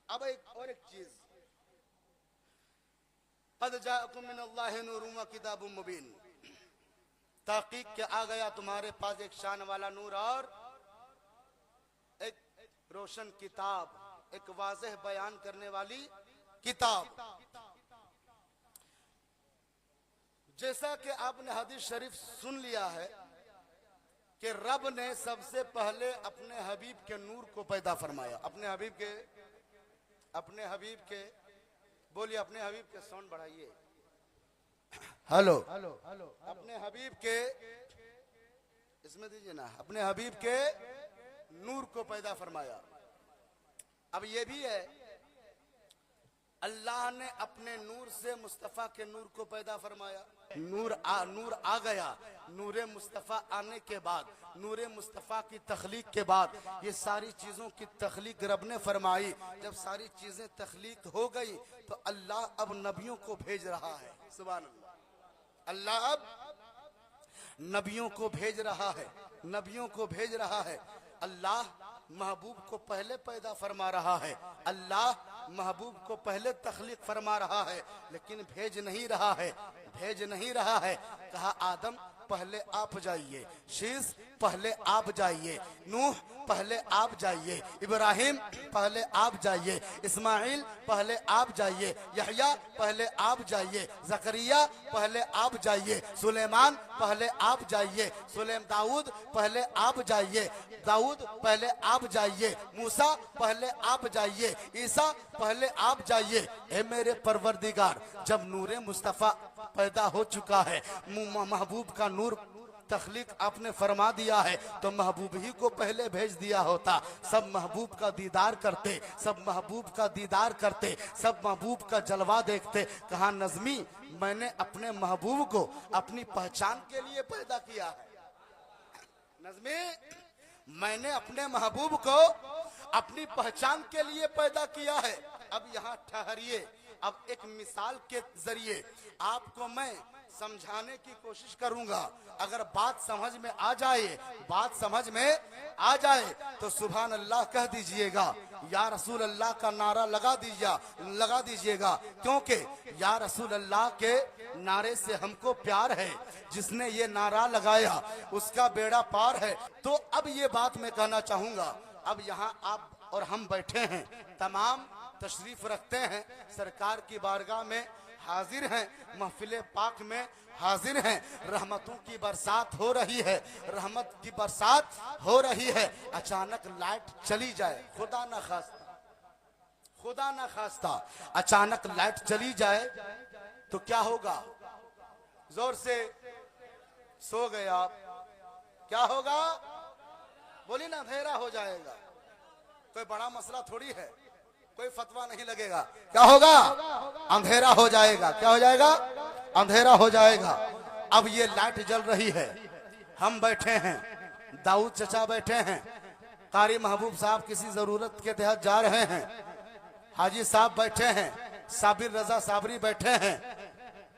अब एक चीज, क़द जाअकुम मिनल्लाहि नूरुन व किताबुम मुबीन, तहकीक के आ गया तुम्हारे पास एक शान वाला नूर और एक रोशन किताब, एक वाज़ेह बयान करने वाली किताब। जैसा कि आपने हदीस शरीफ सुन लिया है कि रब ने सबसे पहले अपने हबीब के नूर को पैदा फरमाया। अपने हबीब के बोलिए, अपने हबीब के साउंड बढ़ाइए। हेलो, अपने हबीब के इसमें दीजिए ना, अपने हबीब के नूर को पैदा फरमाया। अब ये भी है, अल्लाह ने अपने नूर से मुस्तफ़ा के नूर को पैदा फरमाया। नूर आ गया। नूरे मुस्तफ़ा आने के बाद, नूरे मुस्तफ़ा की तख्लीक के बाद, ये सारी चीज़ों की तख्लीक रब ने फरमाई। जब सारी चीज़ें तख्लीक हो गई तो अल्लाह अब नबियों को भेज रहा है। सुभान अल्लाह। अल्लाह अब नबियों को भेज रहा है, नबियों को भेज रहा है। अल्लाह महबूब को पहले पैदा फरमा रहा है, अल्लाह महबूब को पहले तख्लीक फरमा रहा है, लेकिन भेज नहीं रहा है। कहा आदम पहले आप जाइए, शीश पहले आप जाइए, नूह पहले आप जाइए, इब्राहिम पहले आप जाइए, इस्माइल पहले आप जाइए, यहया पहले आप जाइए, जकरिया पहले आप जाइए, सुलेमान पहले आप जाइए, दाऊद पहले आप जाइए, दाऊद पहले आप जाइए, मूसा पहले आप जाइए, ईसा पहले आप जाइए। ए मेरे परवरदिगार, जब नूरे मुस्तफ़ा पैदा हो चुका है, महबूब का नूर तख्लीक आपने फरमा दिया है, तो महबूब ही को पहले भेज दिया होता। सब महबूब का दीदार करते, सब महबूब का दीदार करते, सब महबूब का जलवा देखते। कहा नज़मी, मैंने अपने महबूब को अपनी पहचान के लिए पैदा किया है। नज़मी, मैंने अपने महबूब को अपनी पहचान के लिए पैदा किया है। अब यहाँ ठहरिए, अब एक मिसाल के जरिए आपको मैं समझाने की कोशिश करूंगा। अगर बात समझ में आ जाए तो सुभान अल्लाह कह दीजिएगा, या रसूल अल्लाह का नारा लगा दीजिएगा, क्योंकि या रसूल अल्लाह के नारे से हमको प्यार है। जिसने ये नारा लगाया उसका बेड़ा पार है। तो अब ये बात मैं कहना चाहूंगा। अब यहाँ आप और हम बैठे हैं, तमाम तशरीफ रखते हैं, सरकार की बारगाह में हाजिर हैं, महफिल पाक में हाजिर हैं। रहमतों की बरसात हो रही है, रहमत की बरसात हो रही है। अचानक लाइट चली जाए, खुदा ना खास्ता अचानक लाइट चली जाए तो क्या होगा? जोर से सो गए आप, क्या होगा? बोली ना, अंधेरा हो जाएगा। कोई बड़ा मसला थोड़ी है, कोई फतवा नहीं लगेगा। क्या होगा? अंधेरा हो जाएगा। क्या हो जाएगा? अंधेरा हो जाएगा। अब ये लाइट जल रही है, हम बैठे हैं, दाऊद चचा बैठे हैं, कारी महबूब साहब किसी जरूरत के तहत जा रहे हैं, हाजी साहब बैठे हैं, साबिर रजा साबरी बैठे हैं,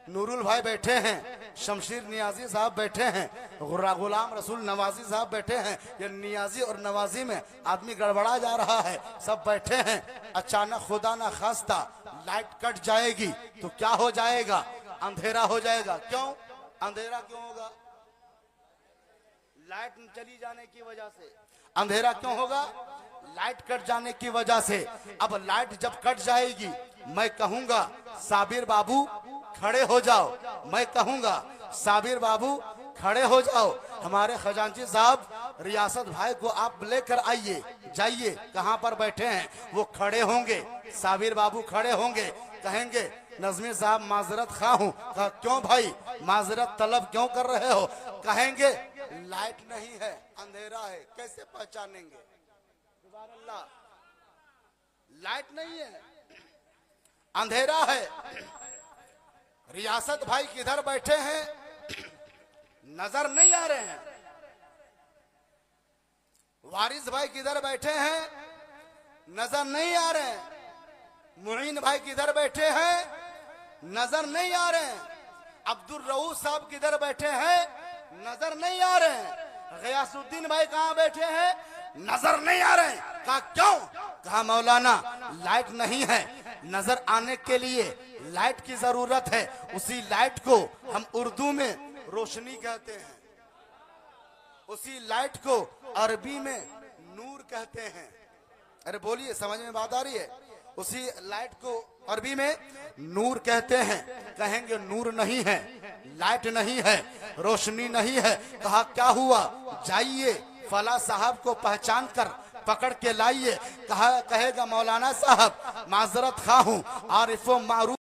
नूरुल भाई बैठे हैं, शमशीर नियाजी साहब बैठे हैं, गुलाम रसूल नवाजी साहब बैठे हैं। ये नियाजी और नवाजी में आदमी गड़बड़ा जा रहा है, सब बैठे हैं। अचानक खुदा ना खास्ता लाइट कट जाएगी तो क्या हो जाएगा? अंधेरा हो जाएगा। क्यों अंधेरा क्यों होगा? लाइट चली जाने की वजह से अंधेरा क्यों होगा? लाइट कट जाने की वजह से। अब लाइट जब कट जाएगी, मैं कहूंगा साबिर बाबू खड़े हो जाओ, मैं कहूंगा साबिर बाबू खड़े हो जाओ। हमारे खजांची साहब रियासत भाई को आप लेकर आइए, जाइए, कहां पर बैठे हैं वो खड़े होंगे, साबिर बाबू खड़े होंगे, कहेंगे नज़मी साहब माजरत खा हूं। क्यों भाई माजरत तलब क्यों कर रहे हो? कहेंगे लाइट नहीं है, अंधेरा है। कैसे पहचानेंगे? सुभान अल्लाह, लाइट नहीं है, अंधेरा है। रियासत भाई किधर बैठे हैं नजर नहीं आ रहे हैं, वारिस भाई किधर बैठे हैं नजर नहीं आ रहे हैं, मुईन भाई किधर बैठे हैं नजर नहीं आ रहे हैं, अब्दुल रऊफ साहब किधर बैठे हैं नजर नहीं आ रहे हैं, गयासुद्दीन भाई कहां बैठे हैं नजर नहीं आ रहे हैं। कहा क्यों? कहा मौलाना लाइट नहीं है, नजर आने के लिए लाइट की जरूरत है। उसी लाइट को हम उर्दू में रोशनी कहते हैं, उसी लाइट को अरबी में नूर कहते हैं। अरे बोलिए, समझ में बात आ रही है? उसी लाइट को अरबी में नूर कहते हैं। कहेंगे नूर नहीं है, लाइट नहीं है, रोशनी नहीं है। कहा क्या हुआ? जाइए फला साहब को पहचान कर पकड़ के लाइए। कहा कहेगा मौलाना साहब माजरत खा हूं, आरिफो मारूफ